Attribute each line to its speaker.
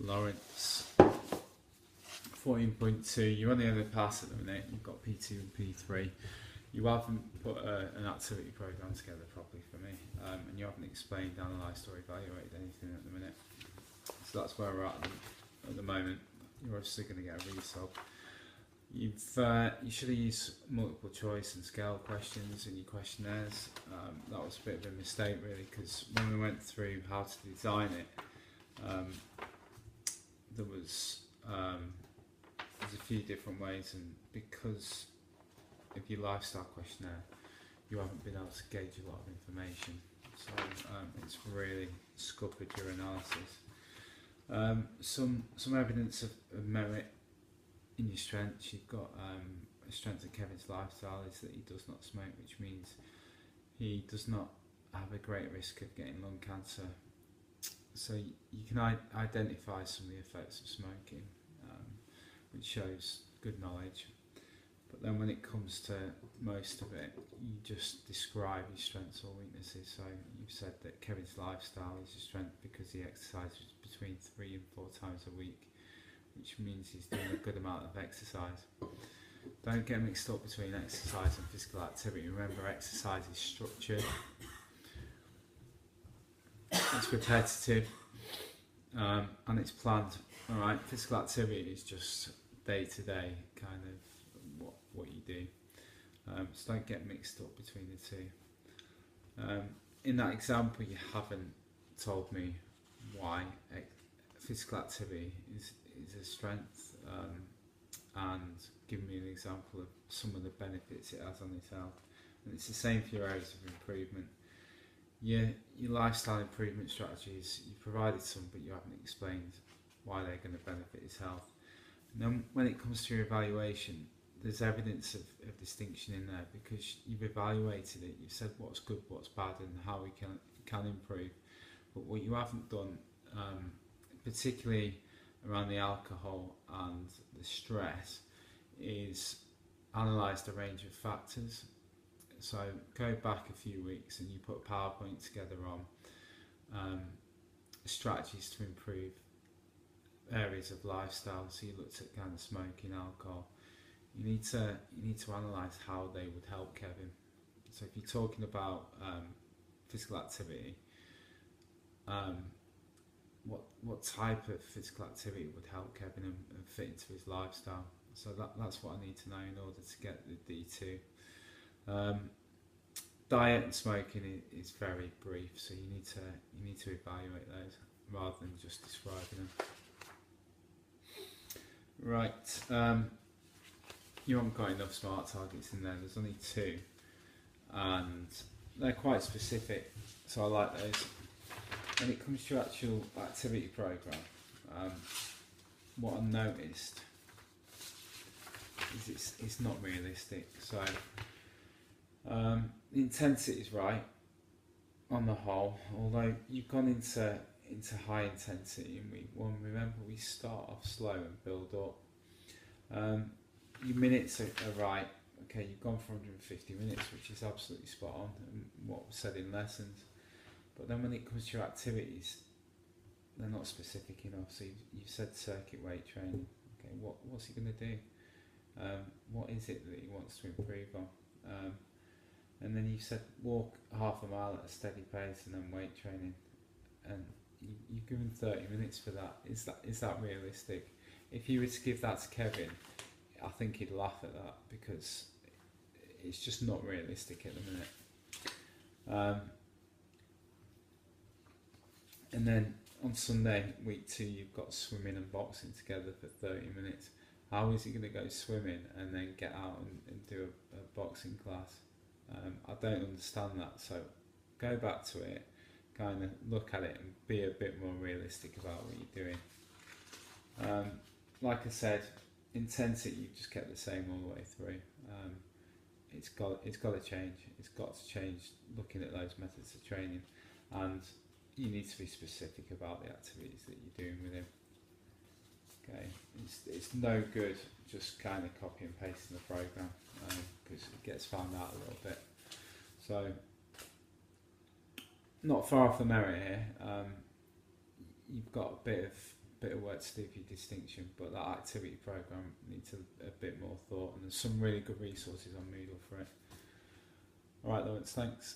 Speaker 1: Lawrence. 14.2, you're on the other pass at the minute, you've got P2 and P3. You haven't put an activity programme together properly for me, and you haven't explained, analysed or evaluated anything at the minute. So that's where we're at the moment. You're obviously going to get a resub. You should have used multiple choice and scale questions in your questionnaires. That was a bit of a mistake really, because when we went through how to design it, there was there's a few different ways, and because of your lifestyle questionnaire you haven't been able to gauge a lot of information, so it's really scuppered your analysis. Some evidence of merit in your strengths. You've got a strength of Kevin's lifestyle is that he does not smoke, which means he does not have a great risk of getting lung cancer. So you can identify some of the effects of smoking, which shows good knowledge. But then when it comes to most of it, you just describe your strengths or weaknesses. So you've said that Kevin's lifestyle is a strength because he exercises between 3 and 4 times a week, which means he's doing a good amount of exercise. Don't get mixed up between exercise and physical activity. Remember, exercise is structured, it's repetitive, and it's planned. Alright, physical activity is just day to day kind of what you do. So don't get mixed up between the two. In that example, you haven't told me why physical activity is a strength, and give me an example of some of the benefits it has on his health. And it's the same for your areas of improvement. Your lifestyle improvement strategies, you've provided some, but you haven't explained why they're going to benefit his health. And then when it comes to your evaluation, there's evidence of distinction in there, because you've evaluated it, you've said what's good, what's bad, and how we can improve. But what you haven't done, particularly around the alcohol and the stress, is analysed a range of factors. So go back a few weeks and you put a PowerPoint together on strategies to improve areas of lifestyle. So you looked at kind of smoking, alcohol. You need to analyse how they would help Kevin. So if you're talking about physical activity, what type of physical activity would help Kevin and fit into his lifestyle? So that's what I need to know in order to get the D2. Diet and smoking is very brief, so you need to evaluate those rather than just describing them. Right, you haven't got enough SMART targets in there. There's only 2, and they're quite specific, so I like those. When it comes to your actual activity programme, what I noticed is it's not realistic. So the intensity is right on the whole, although you've gone into high intensity, and remember we start off slow and build up. Your minutes are right. Okay, you've gone for 150 minutes, which is absolutely spot on, and what was said in lessons. But then when it comes to your activities, they're not specific enough. So you've said circuit weight training. Okay, what's he going to do? What is it that he wants to improve on? And then you've said walk half a mile at a steady pace and then weight training. And you've given 30 minutes for that. Is that realistic? If you were to give that to Kevin, I think he'd laugh at that, because it's just not realistic at the minute. And then on Sunday, week 2, you've got swimming and boxing together for 30 minutes. How is he going to go swimming and then get out and do a boxing class? I don't understand that. So go back to it, kind of look at it and be a bit more realistic about what you're doing. Like I said, intensity you've just kept the same all the way through. It's got to change. It's got to change looking at those methods of training, and you need to be specific about the activities that you're doing with him. Okay, it's no good just kind of copy and pasting the program, because it gets found out a little bit. So not far off the merit here. You've got a bit bit of work to do for your distinction, but that activity program needs a bit more thought, and there's some really good resources on Moodle for it. Alright Lawrence, thanks.